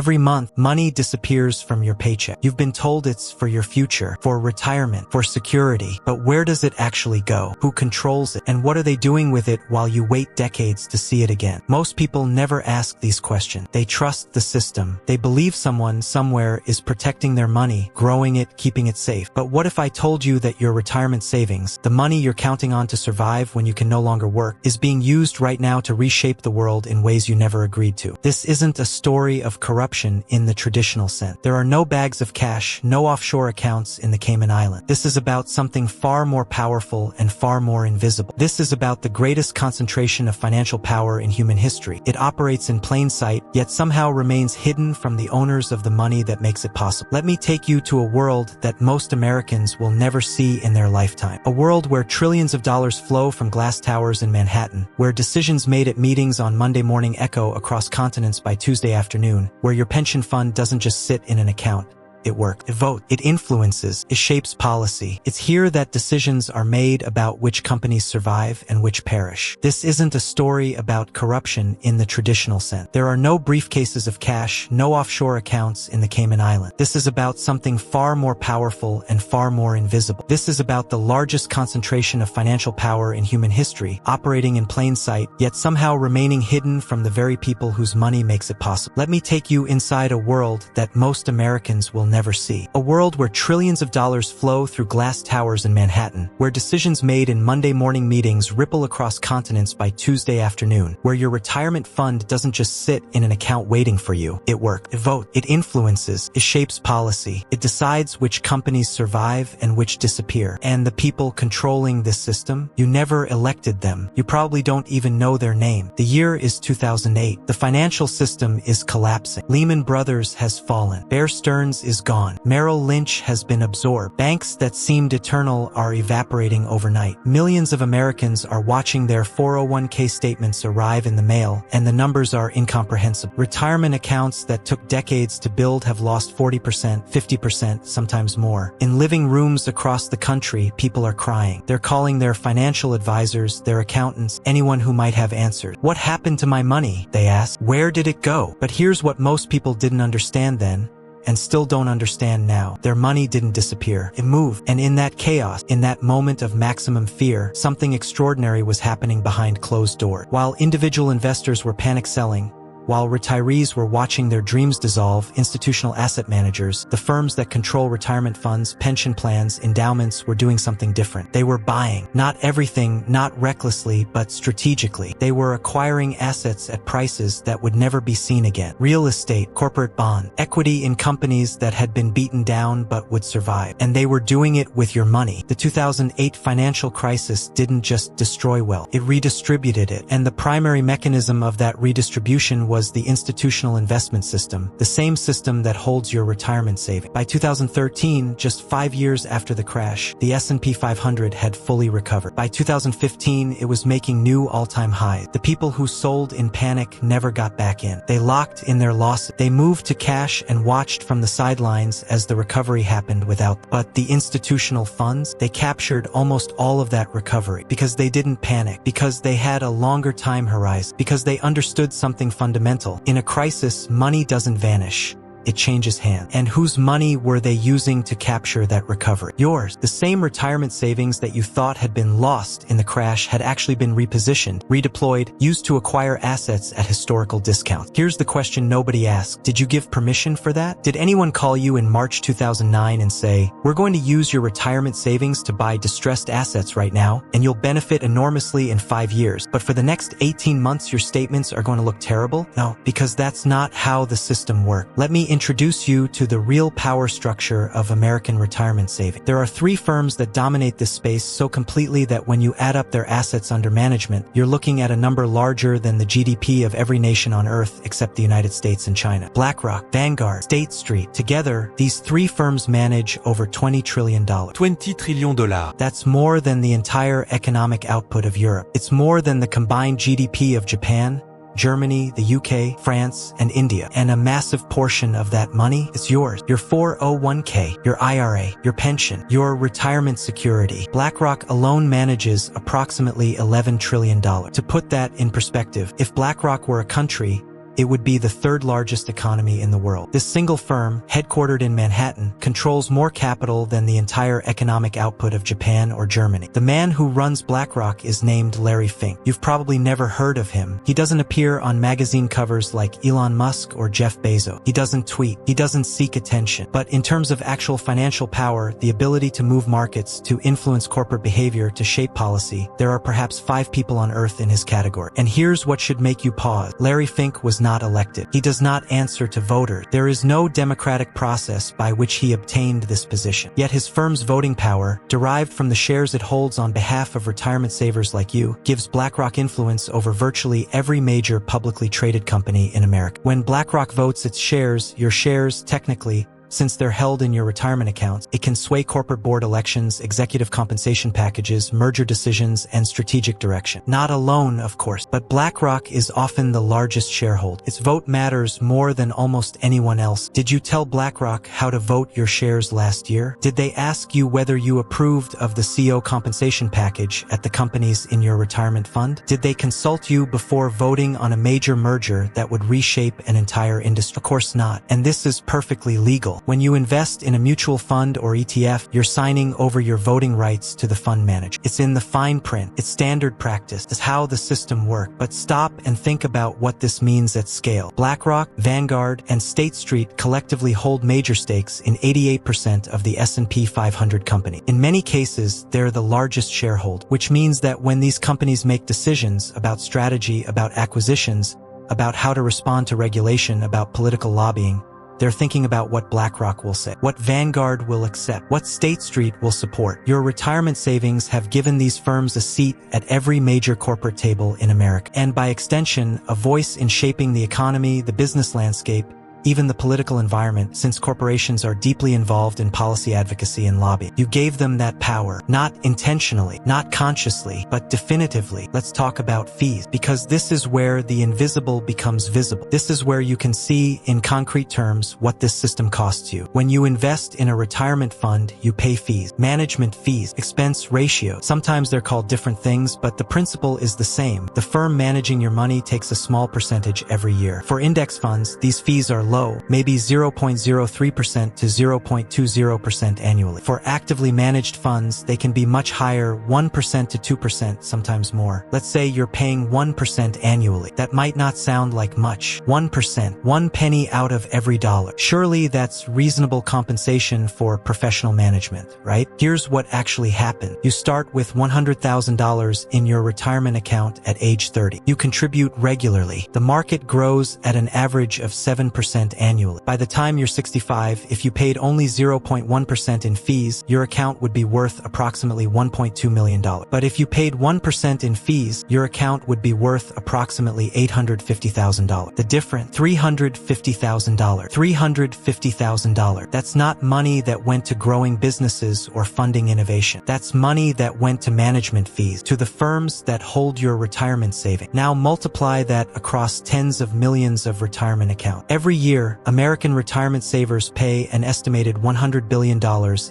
Every month, money disappears from your paycheck. You've been told it's for your future, for retirement, for security. But where does it actually go? Who controls it? And what are they doing with it while you wait decades to see it again? Most people never ask these questions. They trust the system. They believe someone somewhere is protecting their money, growing it, keeping it safe. But what if I told you that your retirement savings, the money you're counting on to survive when you can no longer work, is being used right now to reshape the world in ways you never agreed to? This isn't a story of corruption in the traditional sense. There are no bags of cash, no offshore accounts in the Cayman Islands. This is about something far more powerful and far more invisible. This is about the greatest concentration of financial power in human history. It operates in plain sight, yet somehow remains hidden from the owners of the money that makes it possible. Let me take you to a world that most Americans will never see in their lifetime. A world where trillions of dollars flow from glass towers in Manhattan, where decisions made at meetings on Monday morning echo across continents by Tuesday afternoon, where your pension fund doesn't just sit in an account. It works. It votes. It influences. It shapes policy. It's here that decisions are made about which companies survive and which perish. This isn't a story about corruption in the traditional sense. There are no briefcases of cash, no offshore accounts in the Cayman Islands. This is about something far more powerful and far more invisible. This is about the largest concentration of financial power in human history, operating in plain sight, yet somehow remaining hidden from the very people whose money makes it possible. Let me take you inside a world that most Americans will never see. A world where trillions of dollars flow through glass towers in Manhattan, where decisions made in Monday morning meetings ripple across continents by Tuesday afternoon, where your retirement fund doesn't just sit in an account waiting for you. It works. It votes. It influences. It shapes policy. It decides which companies survive and which disappear. And the people controlling this system, you never elected them. You probably don't even know their name. The year is 2008. The financial system is collapsing. Lehman Brothers has fallen. Bear Stearns is gone. Merrill Lynch has been absorbed. Banks that seemed eternal are evaporating overnight. Millions of Americans are watching their 401k statements arrive in the mail, and the numbers are incomprehensible. Retirement accounts that took decades to build have lost 40%, 50%, sometimes more. In living rooms across the country, people are crying. They're calling their financial advisors, their accountants, anyone who might have answers. What happened to my money? They ask. Where did it go? But here's what most people didn't understand then, and still don't understand now. Their money didn't disappear. It moved. And in that chaos, in that moment of maximum fear, something extraordinary was happening behind closed doors. While individual investors were panic selling, while retirees were watching their dreams dissolve, institutional asset managers, the firms that control retirement funds, pension plans, endowments, were doing something different. They were buying. Not everything, not recklessly, but strategically. They were acquiring assets at prices that would never be seen again. Real estate, corporate bond, equity in companies that had been beaten down but would survive. And they were doing it with your money. The 2008 financial crisis didn't just destroy wealth. It redistributed it. And the primary mechanism of that redistribution was the institutional investment system, the same system that holds your retirement savings. By 2013, just 5 years after the crash, the S&P 500 had fully recovered. By 2015, it was making new all-time highs. The people who sold in panic never got back in. They locked in their losses. They moved to cash and watched from the sidelines as the recovery happened without. But the institutional funds, they captured almost all of that recovery because they didn't panic, because they had a longer time horizon, because they understood something fundamental. In a crisis, money doesn't vanish. It changes hands. And whose money were they using to capture that recovery? Yours. The same retirement savings that you thought had been lost in the crash had actually been repositioned, redeployed, used to acquire assets at historical discounts. Here's the question nobody asked. Did you give permission for that? Did anyone call you in March 2009 and say, "We're going to use your retirement savings to buy distressed assets right now, and you'll benefit enormously in 5 years, but for the next 18 months your statements are going to look terrible"? No, because that's not how the system worked. Let me introduce you to the real power structure of American retirement saving. There are 3 firms that dominate this space so completely that when you add up their assets under management, you're looking at a number larger than the GDP of every nation on Earth except the United States and China. BlackRock, Vanguard, State Street. Together, these 3 firms manage over $20 trillion. $20 trillion. That's more than the entire economic output of Europe. It's more than the combined GDP of Japan, Germany, the UK, France, and India. And a massive portion of that money is yours. Your 401k, your IRA, your pension, your retirement security. BlackRock alone manages approximately $11 trillion. To put that in perspective, if BlackRock were a country, it would be the third largest economy in the world. This single firm, headquartered in Manhattan, controls more capital than the entire economic output of Japan or Germany. The man who runs BlackRock is named Larry Fink. You've probably never heard of him. He doesn't appear on magazine covers like Elon Musk or Jeff Bezos. He doesn't tweet. He doesn't seek attention. But in terms of actual financial power, the ability to move markets, to influence corporate behavior, to shape policy, there are perhaps 5 people on Earth in his category. And here's what should make you pause. Larry Fink was not elected. He does not answer to voters. There is no democratic process by which he obtained this position. Yet his firm's voting power, derived from the shares it holds on behalf of retirement savers like you, gives BlackRock influence over virtually every major publicly traded company in America. When BlackRock votes its shares, your shares, technically, since they're held in your retirement accounts, it can sway corporate board elections, executive compensation packages, merger decisions, and strategic direction. Not alone, of course, but BlackRock is often the largest shareholder. Its vote matters more than almost anyone else. Did you tell BlackRock how to vote your shares last year? Did they ask you whether you approved of the CEO compensation package at the companies in your retirement fund? Did they consult you before voting on a major merger that would reshape an entire industry? Of course not. And this is perfectly legal. When you invest in a mutual fund or ETF, you're signing over your voting rights to the fund manager. It's in the fine print. It's standard practice. It's how the system works. But stop and think about what this means at scale. BlackRock, Vanguard, and State Street collectively hold major stakes in 88% of the S&P 500 company. In many cases, they're the largest shareholder, which means that when these companies make decisions about strategy, about acquisitions, about how to respond to regulation, about political lobbying, they're thinking about what BlackRock will say, what Vanguard will accept, what State Street will support. Your retirement savings have given these firms a seat at every major corporate table in America, and by extension, a voice in shaping the economy, the business landscape, even the political environment, since corporations are deeply involved in policy advocacy and lobbying. You gave them that power, not intentionally, not consciously, but definitively. Let's talk about fees, because this is where the invisible becomes visible. This is where you can see in concrete terms what this system costs you. When you invest in a retirement fund, you pay fees, management fees, expense ratios. Sometimes they're called different things, but the principle is the same. The firm managing your money takes a small percentage every year. For index funds, these fees are low, maybe 0.03% to 0.20% annually. For actively managed funds, they can be much higher, 1% to 2%, sometimes more. Let's say you're paying 1% annually. That might not sound like much. 1%, 1 penny out of every dollar. Surely that's reasonable compensation for professional management, right? Here's what actually happened. You start with $100,000 in your retirement account at age 30. You contribute regularly. The market grows at an average of 7% annually. By the time you're 65, if you paid only 0.1% in fees, your account would be worth approximately $1.2 million. But if you paid 1% in fees, your account would be worth approximately $850,000. The difference, $350,000. $350,000. That's not money that went to growing businesses or funding innovation. That's money that went to management fees, to the firms that hold your retirement saving. Now multiply that across tens of millions of retirement accounts. Every year, American retirement savers pay an estimated $100 billion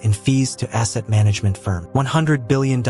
in fees to asset management firms. $100 billion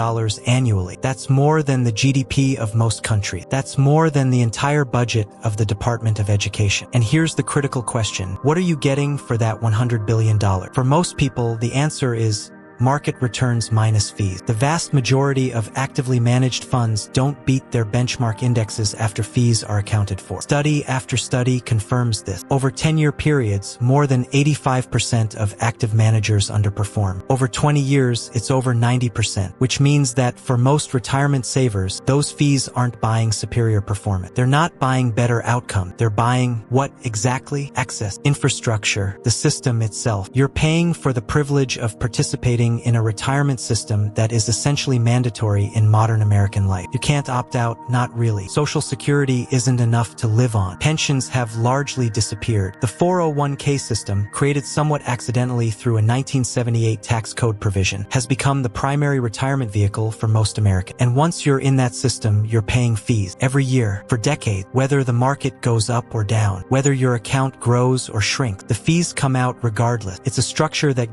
annually. That's more than the GDP of most countries. That's more than the entire budget of the Department of Education. And here's the critical question. What are you getting for that $100 billion? For most people, the answer is market returns minus fees. The vast majority of actively managed funds don't beat their benchmark indexes after fees are accounted for. Study after study confirms this. Over 10-year periods, more than 85% of active managers underperform. Over 20 years, it's over 90%, which means that for most retirement savers, those fees aren't buying superior performance. They're not buying better outcome. They're buying what exactly? Access, infrastructure, the system itself. You're paying for the privilege of participating in a retirement system that is essentially mandatory in modern American life. You can't opt out, not really. Social Security isn't enough to live on. Pensions have largely disappeared. The 401k system, created somewhat accidentally through a 1978 tax code provision, has become the primary retirement vehicle for most Americans. And once you're in that system, you're paying fees every year, for decades, whether the market goes up or down, whether your account grows or shrinks. The fees come out regardless. It's a structure that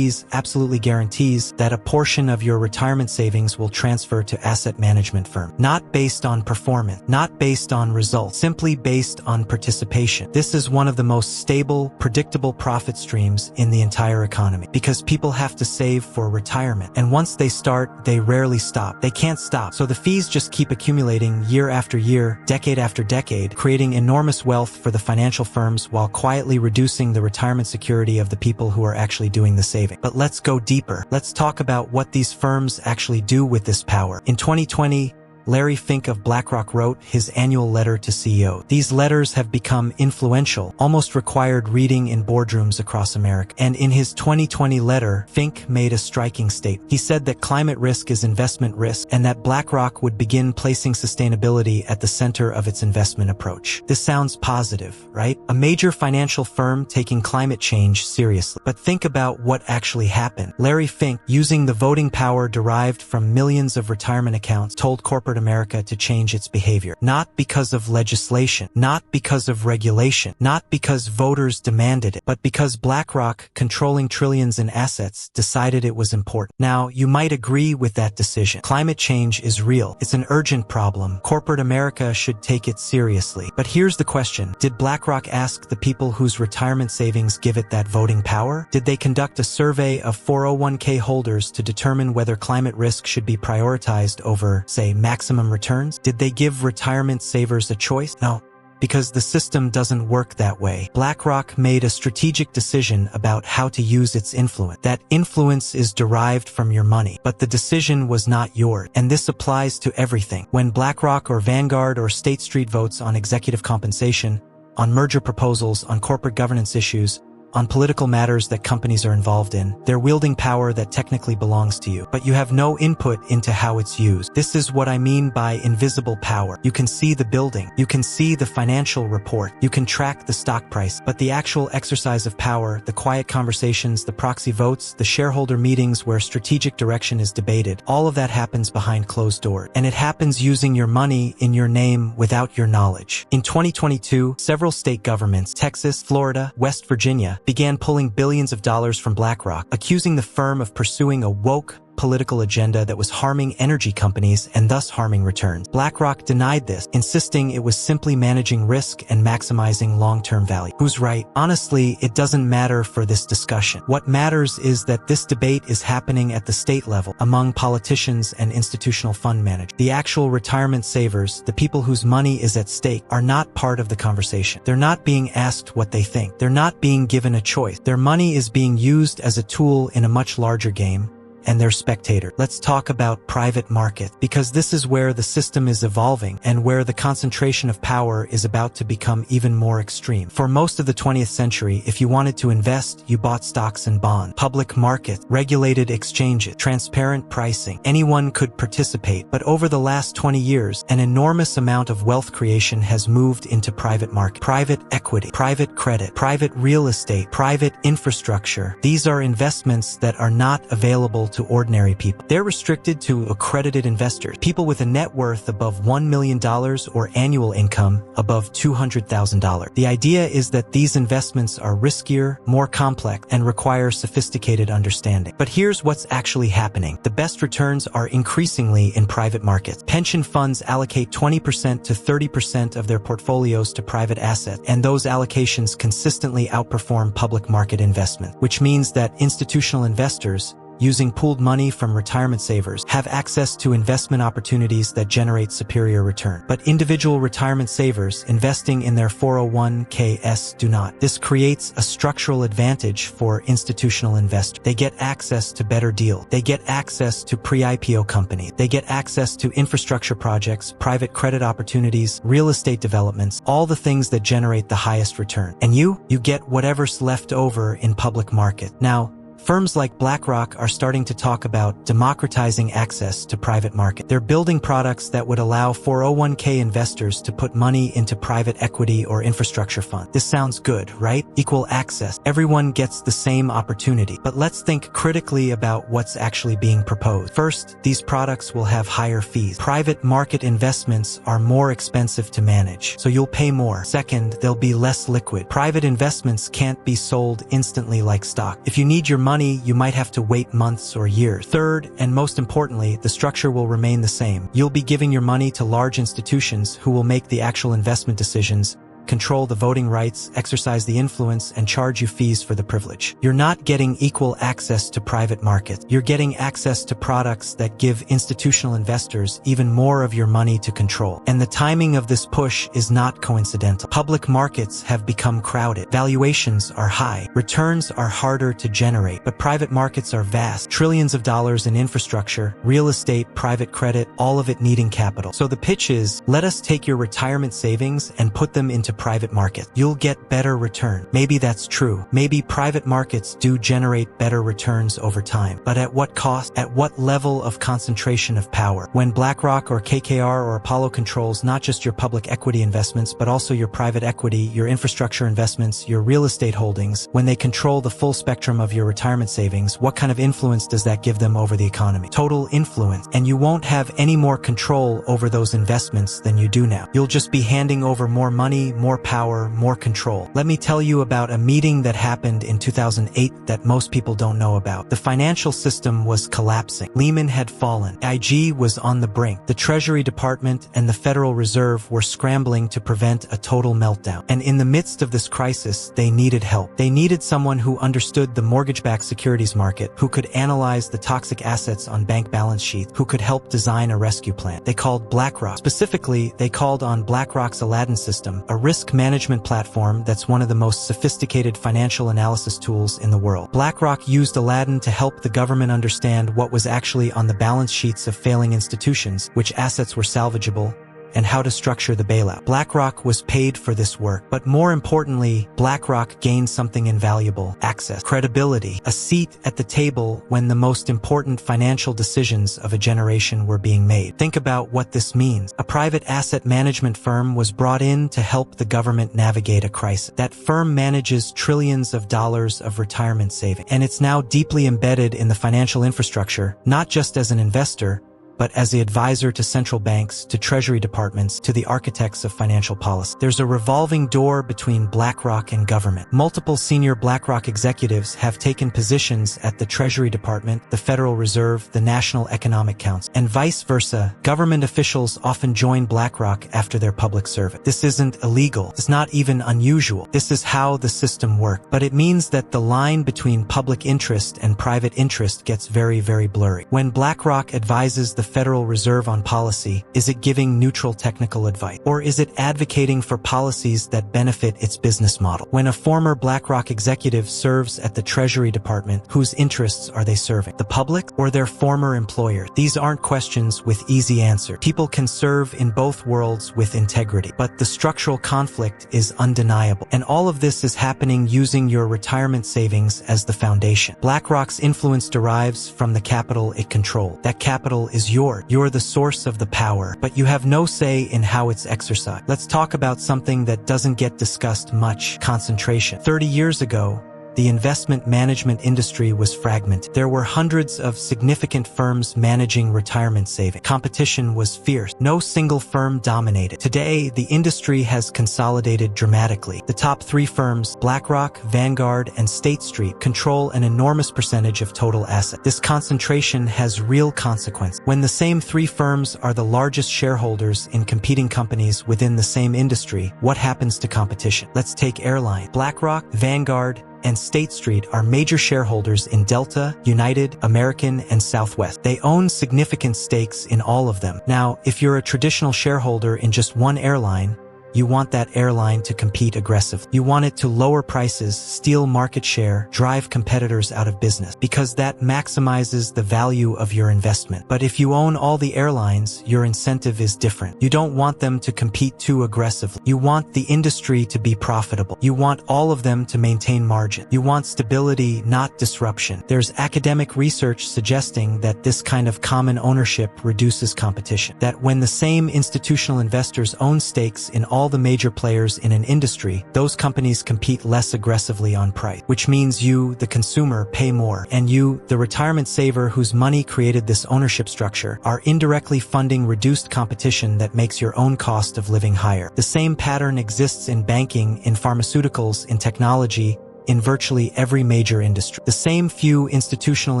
absolutely guarantees guarantees that a portion of your retirement savings will transfer to asset management firm. Not based on performance, not based on results, simply based on participation. This is one of the most stable, predictable profit streams in the entire economy because people have to save for retirement. And once they start, they rarely stop. They can't stop. So the fees just keep accumulating year after year, decade after decade, creating enormous wealth for the financial firms while quietly reducing the retirement security of the people who are actually doing the saving. But let's go deeper. Let's talk about what these firms actually do with this power. In 2020, Larry Fink of BlackRock wrote his annual letter to CEOs. These letters have become influential, almost required reading in boardrooms across America. And in his 2020 letter, Fink made a striking statement. He said that climate risk is investment risk and that BlackRock would begin placing sustainability at the center of its investment approach. This sounds positive, right? A major financial firm taking climate change seriously. But think about what actually happened. Larry Fink, using the voting power derived from millions of retirement accounts, told corporate America to change its behavior. Not because of legislation, not because of regulation, not because voters demanded it, but because BlackRock, controlling trillions in assets, decided it was important. Now, you might agree with that decision. Climate change is real. It's an urgent problem. Corporate America should take it seriously. But here's the question. Did BlackRock ask the people whose retirement savings give it that voting power? Did they conduct a survey of 401k holders to determine whether climate risk should be prioritized over, say, maximum returns? Did they give retirement savers a choice? No, because the system doesn't work that way. BlackRock made a strategic decision about how to use its influence. That influence is derived from your money, but the decision was not yours. And this applies to everything. When BlackRock or Vanguard or State Street votes on executive compensation, on merger proposals, on corporate governance issues, on political matters that companies are involved in, they're wielding power that technically belongs to you, but you have no input into how it's used. This is what I mean by invisible power. You can see the building, you can see the financial report, you can track the stock price, but the actual exercise of power, the quiet conversations, the proxy votes, the shareholder meetings where strategic direction is debated, all of that happens behind closed doors. And it happens using your money in your name without your knowledge. In 2022, several state governments, Texas, Florida, West Virginia, began pulling billions of dollars from BlackRock, accusing the firm of pursuing a woke political agenda that was harming energy companies and thus harming returns. BlackRock denied this, insisting it was simply managing risk and maximizing long-term value. Who's right? Honestly, it doesn't matter for this discussion. What matters is that this debate is happening at the state level, among politicians and institutional fund managers. The actual retirement savers, the people whose money is at stake, are not part of the conversation. They're not being asked what they think. They're not being given a choice. Their money is being used as a tool in a much larger game, and their spectator. Let's talk about private market, because this is where the system is evolving and where the concentration of power is about to become even more extreme. For most of the 20th century, if you wanted to invest, you bought stocks and bonds. Public market, regulated exchanges, transparent pricing. Anyone could participate. But over the last 20 years, an enormous amount of wealth creation has moved into private market. Private equity, private credit, private real estate, private infrastructure. These are investments that are not available to ordinary people. They're restricted to accredited investors, people with a net worth above $1 million or annual income above $200,000. The idea is that these investments are riskier, more complex, and require sophisticated understanding. But here's what's actually happening. The best returns are increasingly in private markets. Pension funds allocate 20% to 30% of their portfolios to private assets, and those allocations consistently outperform public market investment, which means that institutional investors, using pooled money from retirement savers, have access to investment opportunities that generate superior return. But individual retirement savers investing in their 401ks do not. This creates a structural advantage for institutional investors. They get access to better deals. They get access to pre-IPO companies. They get access to infrastructure projects, private credit opportunities, real estate developments, all the things that generate the highest return. And you get whatever's left over in public market. Now, firms like BlackRock are starting to talk about democratizing access to private market. They're building products that would allow 401k investors to put money into private equity or infrastructure funds. This sounds good, right? Equal access. Everyone gets the same opportunity. But let's think critically about what's actually being proposed. First, these products will have higher fees. Private market investments are more expensive to manage, so you'll pay more. Second, they'll be less liquid. Private investments can't be sold instantly like stock. If you need your money, you might have to wait months or years. Third, and most importantly, the structure will remain the same. You'll be giving your money to large institutions who will make the actual investment decisions, control the voting rights, exercise the influence, and charge you fees for the privilege. You're not getting equal access to private markets. You're getting access to products that give institutional investors even more of your money to control. And the timing of this push is not coincidental. Public markets have become crowded. Valuations are high. Returns are harder to generate. But private markets are vast. Trillions of dollars in infrastructure, real estate, private credit, all of it needing capital. So the pitch is, let us take your retirement savings and put them into private market. You'll get better return. Maybe that's true. Maybe private markets do generate better returns over time. But at what cost? At what level of concentration of power? When BlackRock or KKR or Apollo controls not just your public equity investments, but also your private equity, your infrastructure investments, your real estate holdings, when they control the full spectrum of your retirement savings, what kind of influence does that give them over the economy? Total influence. And you won't have any more control over those investments than you do now. You'll just be handing over more money, more power, more control. Let me tell you about a meeting that happened in 2008 that most people don't know about. The financial system was collapsing. Lehman had fallen. IG was on the brink. The Treasury Department and the Federal Reserve were scrambling to prevent a total meltdown. And in the midst of this crisis, they needed help. They needed someone who understood the mortgage-backed securities market, who could analyze the toxic assets on bank balance sheets, who could help design a rescue plan. They called BlackRock. Specifically, they called on BlackRock's Aladdin system, a risk management platform that's one of the most sophisticated financial analysis tools in the world. BlackRock used Aladdin to help the government understand what was actually on the balance sheets of failing institutions, which assets were salvageable, and how to structure the bailout. BlackRock was paid for this work, but more importantly, BlackRock gained something invaluable: access, credibility, a seat at the table when the most important financial decisions of a generation were being made. Think about what this means. A private asset management firm was brought in to help the government navigate a crisis. That firm manages trillions of dollars of retirement savings, and it's now deeply embedded in the financial infrastructure, not just as an investor, but as the advisor to central banks, to treasury departments, to the architects of financial policy. There's a revolving door between BlackRock and government. Multiple senior BlackRock executives have taken positions at the Treasury Department, the Federal Reserve, the National Economic Council, and vice versa. Government officials often join BlackRock after their public service. This isn't illegal. It's not even unusual. This is how the system works. But it means that the line between public interest and private interest gets very, very blurry. When BlackRock advises the Federal Reserve on policy, is it giving neutral technical advice? Or is it advocating for policies that benefit its business model? When a former BlackRock executive serves at the Treasury Department, whose interests are they serving? The public or their former employer? These aren't questions with easy answers. People can serve in both worlds with integrity, but the structural conflict is undeniable. And all of this is happening using your retirement savings as the foundation. BlackRock's influence derives from the capital it controls. That capital is yours. You're the source of the power, but you have no say in how it's exercised. Let's talk about something that doesn't get discussed much: concentration. 30 years ago, the investment management industry was fragmented. There were hundreds of significant firms managing retirement savings. Competition was fierce. No single firm dominated. Today, the industry has consolidated dramatically. The top three firms, BlackRock, Vanguard, and State Street, control an enormous percentage of total assets. This concentration has real consequences. When the same three firms are the largest shareholders in competing companies within the same industry, what happens to competition? Let's take airline. BlackRock, Vanguard, and State Street are major shareholders in Delta, United, American, and Southwest. They own significant stakes in all of them. Now, if you're a traditional shareholder in just one airline, you want that airline to compete aggressively. You want it to lower prices, steal market share, drive competitors out of business, because that maximizes the value of your investment. But if you own all the airlines, your incentive is different. You don't want them to compete too aggressively. You want the industry to be profitable. You want all of them to maintain margin. You want stability, not disruption. There's academic research suggesting that this kind of common ownership reduces competition. That when the same institutional investors own stakes in all the major players in an industry, those companies compete less aggressively on price, which means you, the consumer, pay more, and you, the retirement saver whose money created this ownership structure, are indirectly funding reduced competition that makes your own cost of living higher. The same pattern exists in banking, in pharmaceuticals, in technology, in virtually every major industry. The same few institutional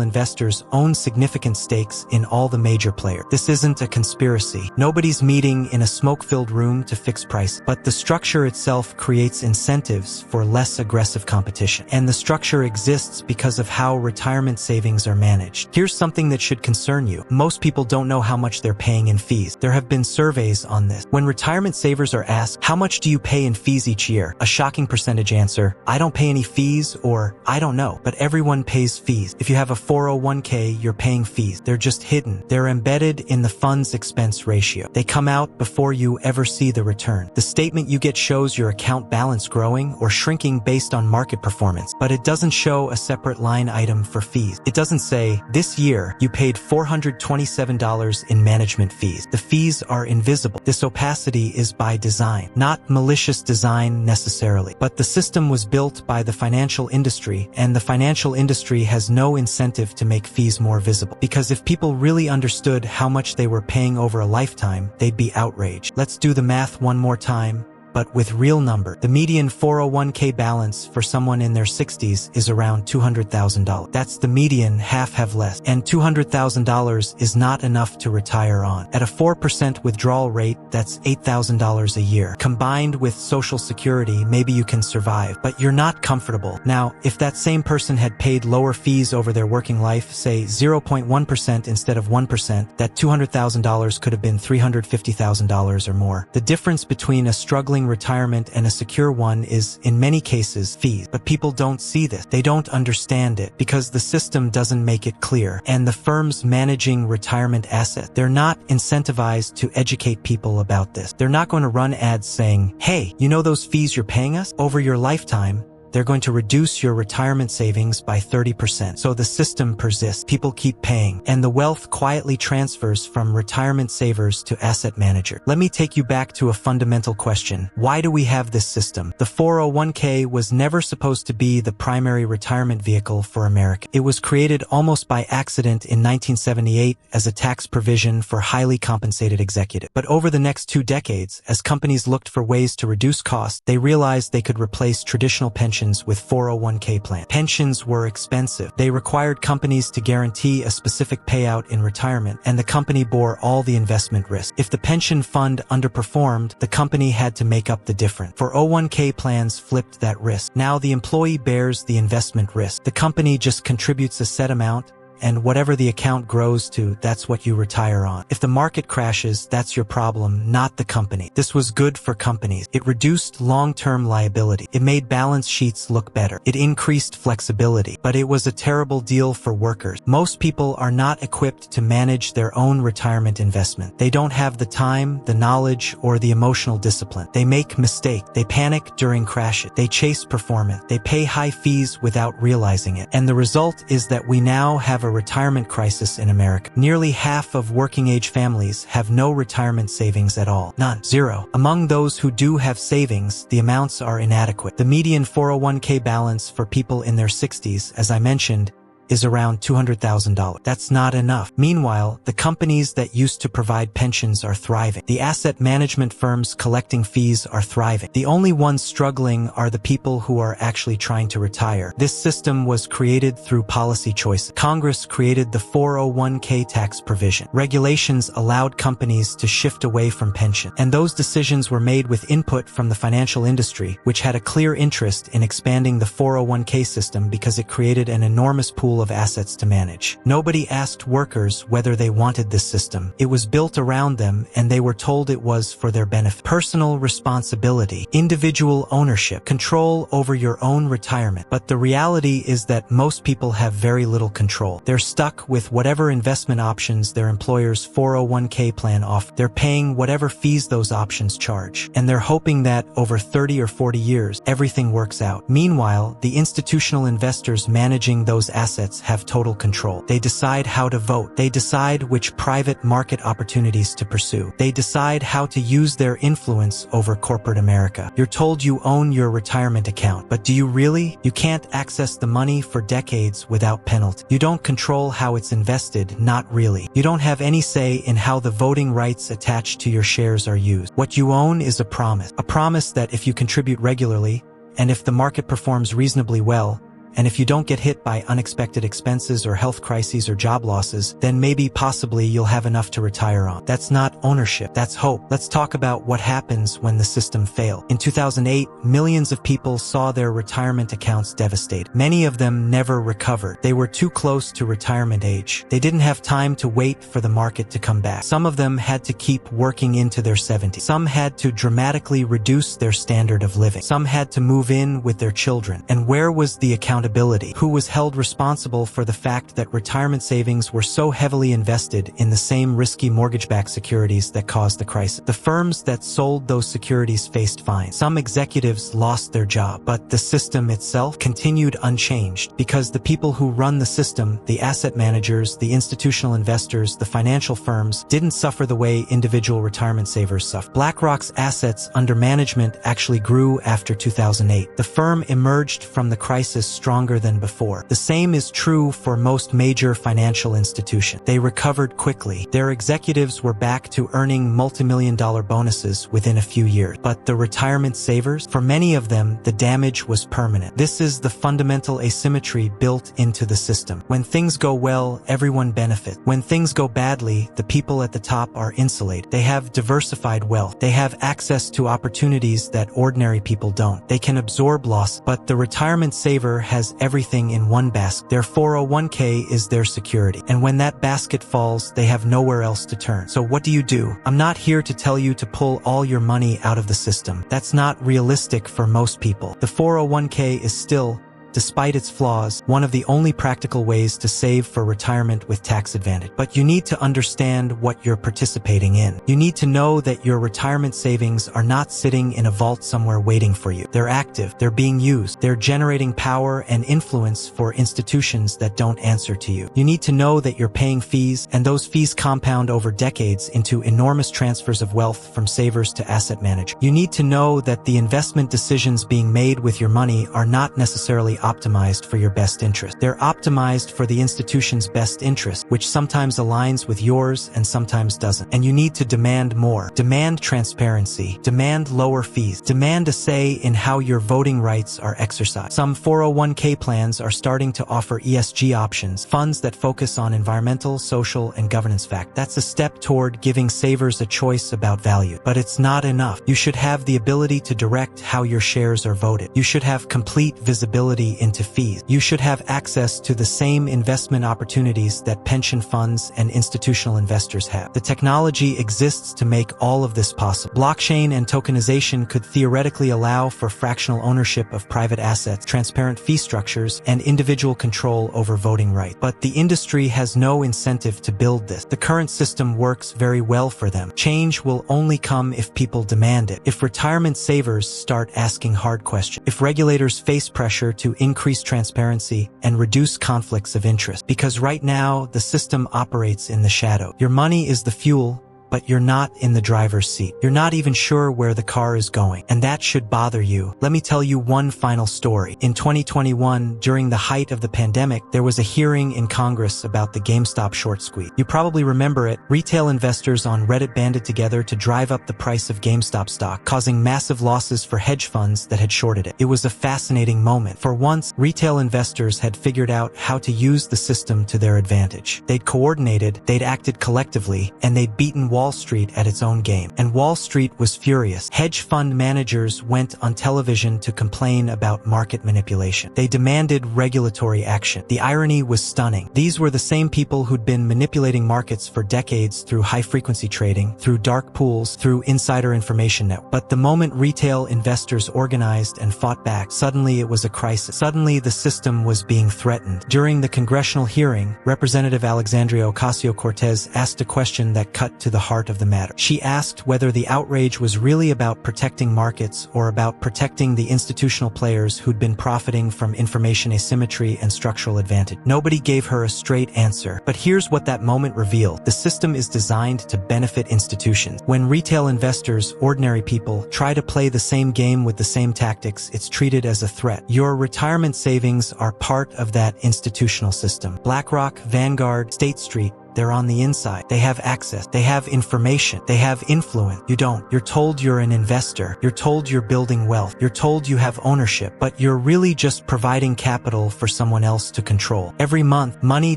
investors own significant stakes in all the major players. This isn't a conspiracy. Nobody's meeting in a smoke-filled room to fix prices, but the structure itself creates incentives for less aggressive competition. And the structure exists because of how retirement savings are managed. Here's something that should concern you. Most people don't know how much they're paying in fees. There have been surveys on this. When retirement savers are asked, how much do you pay in fees each year? A shocking percentage answer, I don't pay any fees, or I don't know. But everyone pays fees. If you have a 401k, you're paying fees. They're just hidden. They're embedded in the fund's expense ratio. They come out before you ever see the return. The statement you get shows your account balance growing or shrinking based on market performance, but it doesn't show a separate line item for fees. It doesn't say, this year, you paid $427 in management fees. The fees are invisible. This opacity is by design, not malicious design necessarily. But the system was built by the financial industry, and the financial industry has no incentive to make fees more visible. Because if people really understood how much they were paying over a lifetime, they'd be outraged. Let's do the math one more time, but with real number. The median 401k balance for someone in their 60s is around $200,000. That's the median, half have less. And $200,000 is not enough to retire on. At a 4% withdrawal rate, that's $8,000 a year. Combined with Social Security, maybe you can survive, but you're not comfortable. Now, if that same person had paid lower fees over their working life, say 0.1% instead of 1%, that $200,000 could have been $350,000 or more. The difference between a struggling retirement and a secure one is, in many cases, fees. But people don't see this. They don't understand it because the system doesn't make it clear. And the firms managing retirement assets, they're not incentivized to educate people about this. They're not going to run ads saying, hey, you know those fees you're paying us? Over your lifetime, they're going to reduce your retirement savings by 30%. So the system persists. People keep paying, and the wealth quietly transfers from retirement savers to asset managers. Let me take you back to a fundamental question. Why do we have this system? The 401k was never supposed to be the primary retirement vehicle for America. It was created almost by accident in 1978 as a tax provision for highly compensated executives. But over the next 2 decades, as companies looked for ways to reduce costs, they realized they could replace traditional pensions with 401k plans. Pensions were expensive. They required companies to guarantee a specific payout in retirement, and the company bore all the investment risk. If the pension fund underperformed, the company had to make up the difference. 401k plans flipped that risk. Now the employee bears the investment risk. The company just contributes a set amount, and whatever the account grows to, that's what you retire on. If the market crashes, that's your problem, not the company. This was good for companies. It reduced long-term liability. It made balance sheets look better. It increased flexibility. But it was a terrible deal for workers. Most people are not equipped to manage their own retirement investment. They don't have the time, the knowledge, or the emotional discipline. They make mistakes. They panic during crashes. They chase performance. They pay high fees without realizing it. And the result is that we now have a retirement crisis in America. Nearly half of working-age families have no retirement savings at all. None. Zero. Among those who do have savings, the amounts are inadequate. The median 401k balance for people in their 60s, as I mentioned, is around $200,000. That's not enough. Meanwhile, the companies that used to provide pensions are thriving. The asset management firms collecting fees are thriving. The only ones struggling are the people who are actually trying to retire. This system was created through policy choices. Congress created the 401k tax provision. Regulations allowed companies to shift away from pension, and those decisions were made with input from the financial industry, which had a clear interest in expanding the 401k system because it created an enormous pool of assets to manage. Nobody asked workers whether they wanted this system. It was built around them, and they were told it was for their benefit. Personal responsibility, individual ownership, control over your own retirement. But the reality is that most people have very little control. They're stuck with whatever investment options their employer's 401k plan offers. They're paying whatever fees those options charge, and they're hoping that over 30 or 40 years, everything works out. Meanwhile, the institutional investors managing those assets have total control. They decide how to vote. They decide which private market opportunities to pursue. They decide how to use their influence over corporate America. You're told you own your retirement account, but do you really? You can't access the money for decades without penalty. You don't control how it's invested, not really. You don't have any say in how the voting rights attached to your shares are used. What you own is a promise that if you contribute regularly, And if the market performs reasonably well, and if you don't get hit by unexpected expenses or health crises or job losses, then maybe possibly you'll have enough to retire on. That's not ownership, that's hope. Let's talk about what happens when the system fails. In 2008, millions of people saw their retirement accounts devastated. Many of them never recovered. They were too close to retirement age. They didn't have time to wait for the market to come back. Some of them had to keep working into their 70s. Some had to dramatically reduce their standard of living. Some had to move in with their children. And where was the accountability? Who was held responsible for the fact that retirement savings were so heavily invested in the same risky mortgage-backed securities that caused the crisis? The firms that sold those securities faced fines. Some executives lost their job, but the system itself continued unchanged because the people who run the system, the asset managers, the institutional investors, the financial firms, didn't suffer the way individual retirement savers suffered. BlackRock's assets under management actually grew after 2008. The firm emerged from the crisis stronger than before. The same is true for most major financial institutions. They recovered quickly. Their executives were back to earning multi-million-dollar bonuses within a few years. But the retirement savers, for many of them, the damage was permanent. This is the fundamental asymmetry built into the system. When things go well, everyone benefits. When things go badly, the people at the top are insulated. They have diversified wealth. They have access to opportunities that ordinary people don't. They can absorb loss, but the retirement saver has everything in one basket. Their 401k is their security. And when that basket falls, they have nowhere else to turn. So what do? I'm not here to tell you to pull all your money out of the system. That's not realistic for most people. The 401k is still, despite its flaws, one of the only practical ways to save for retirement with tax advantage. But you need to understand what you're participating in. You need to know that your retirement savings are not sitting in a vault somewhere waiting for you. They're active, they're being used, they're generating power and influence for institutions that don't answer to you. You need to know that you're paying fees, and those fees compound over decades into enormous transfers of wealth from savers to asset managers. You need to know that the investment decisions being made with your money are not necessarily optimized for your best interest. They're optimized for the institution's best interest, which sometimes aligns with yours and sometimes doesn't. And you need to demand more. Demand transparency. Demand lower fees. Demand a say in how your voting rights are exercised. Some 401k plans are starting to offer ESG options, funds that focus on environmental, social, and governance factors. That's a step toward giving savers a choice about value. But it's not enough. You should have the ability to direct how your shares are voted. You should have complete visibility into fees. You should have access to the same investment opportunities that pension funds and institutional investors have. The technology exists to make all of this possible. Blockchain and tokenization could theoretically allow for fractional ownership of private assets, transparent fee structures, and individual control over voting rights. But the industry has no incentive to build this. The current system works very well for them. Change will only come if people demand it. If retirement savers start asking hard questions. If regulators face pressure to increase transparency and reduce conflicts of interest. Because right now, the system operates in the shadow. Your money is the fuel, but you're not in the driver's seat. You're not even sure where the car is going, and that should bother you. Let me tell you one final story. In 2021, during the height of the pandemic, there was a hearing in Congress about the GameStop short squeeze. You probably remember it. Retail investors on Reddit banded together to drive up the price of GameStop stock, causing massive losses for hedge funds that had shorted it. It was a fascinating moment. For once, retail investors had figured out how to use the system to their advantage. They'd coordinated, they'd acted collectively, and they'd beaten Wall Street at its own game. And Wall Street was furious. Hedge fund managers went on television to complain about market manipulation. They demanded regulatory action. The irony was stunning. These were the same people who'd been manipulating markets for decades through high-frequency trading, through dark pools, through insider information networks. But the moment retail investors organized and fought back, suddenly it was a crisis. Suddenly the system was being threatened. During the congressional hearing, Representative Alexandria Ocasio-Cortez asked a question that cut to the heart of the matter. She asked whether the outrage was really about protecting markets or about protecting the institutional players who'd been profiting from information asymmetry and structural advantage. Nobody gave her a straight answer, but here's what that moment revealed. The system is designed to benefit institutions. When retail investors, ordinary people, try to play the same game with the same tactics, it's treated as a threat. Your retirement savings are part of that institutional system. BlackRock, Vanguard, State Street, They're on the inside. They have access. They have information. They have influence. You don't. You're told you're an investor. You're told you're building wealth. You're told you have ownership, but you're really just providing capital for someone else to control. Every month, money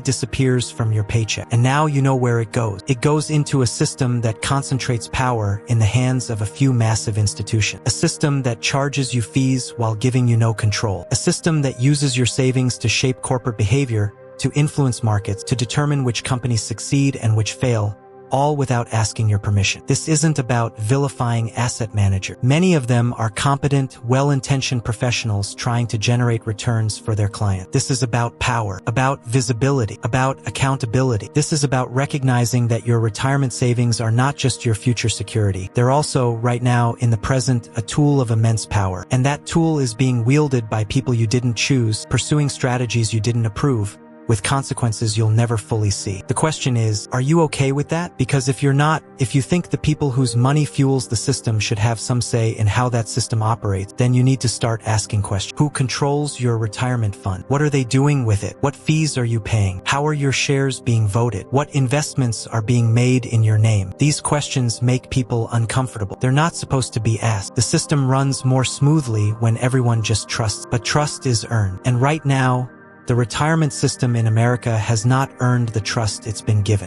disappears from your paycheck, and now you know where it goes. It goes into a system that concentrates power in the hands of a few massive institutions. A system that charges you fees while giving you no control. A system that uses your savings to shape corporate behavior, to influence markets, to determine which companies succeed and which fail, all without asking your permission. This isn't about vilifying asset managers. Many of them are competent, well-intentioned professionals trying to generate returns for their client. This is about power, about visibility, about accountability. This is about recognizing that your retirement savings are not just your future security. They're also, right now, in the present, a tool of immense power. And that tool is being wielded by people you didn't choose, pursuing strategies you didn't approve, with consequences you'll never fully see. The question is, are you okay with that? Because if you're not, if you think the people whose money fuels the system should have some say in how that system operates, then you need to start asking questions. Who controls your retirement fund? What are they doing with it? What fees are you paying? How are your shares being voted? What investments are being made in your name? These questions make people uncomfortable. They're not supposed to be asked. The system runs more smoothly when everyone just trusts, but trust is earned. And right now, the retirement system in America has not earned the trust it's been given.